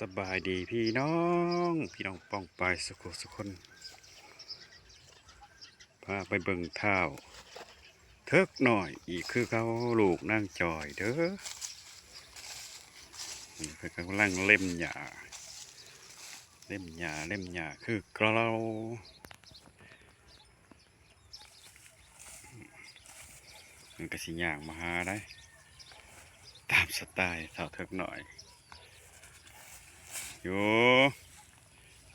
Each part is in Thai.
สบายดีพี่น้องป้องปายสุขคนพาไปเบิ่งเท้าเทิกหน่อยอีกคือเขาลูกนั่งจอยเด้อนี่เพิ่นกำลังเล่มหญ้าคือเรามันก็สิย่างมาหาได้ตามสไตล์เท้าเทิกหน่อยอยู่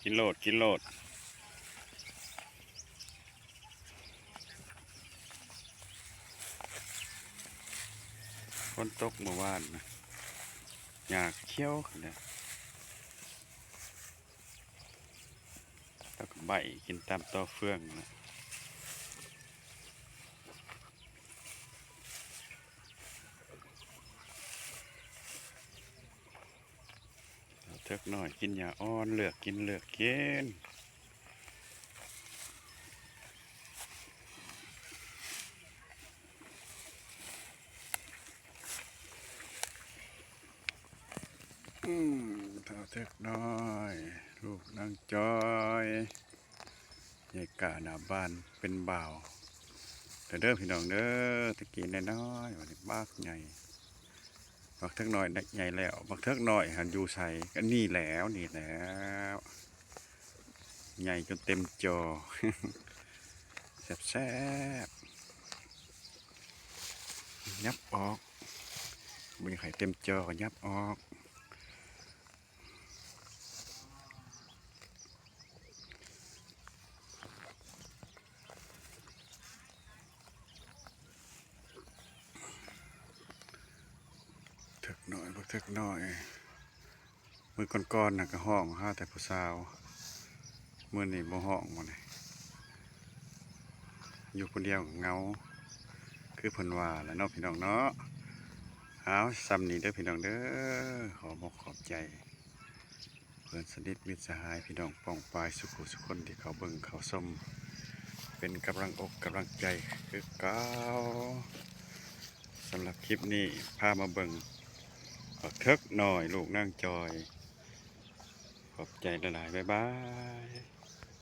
กินโลดฝนตกเมื่อวานนะหญ้าเขียวเนี่ยแล้วก็ใบกินตามต่อเฟืองนะเทิกหน่อยกินหญ้าอ่อนเลือกกินเเท้าเทิกน้อยลูกนางจอยยายกาหน้าบ้านเป็นบ่าวเด้อพี่น้องเด้อตะกี้น้อยๆวันนี้บักใหญ่บักเทิกน้อยใหญ่แล้วบักเทิกน้อยหันอยู่ใส่ก็นี่แล้วใหญ่จนเต็มจอ แซ่บยับออกบนไข่เต็มจอก็ยับออกเทิกน้อยบักเทิกน้อยมือก้อนๆน่ะก็ห้องห้าแต่ผู้สาวมือนี่บ่ห้องมาเลยอยู่คนเดียวเหงาคือเพิ่นว่าแหล้วเนาะพี่น้องเนาะเอาซ้ำนี้เด้อพี่น้องเด้อขอบใจเพื่อนสนิทมิตรสหายพี่น้องป้องปายสุขคนที่เขาเบิ่งเขาส้มเป็นกำลังอกกำลังใจคือเก่าสำหรับคลิปนี้พามาเบิ่งบักเทิกหน่อยลูกนั่งจอยขอบใจหลายๆบ๊ายบาย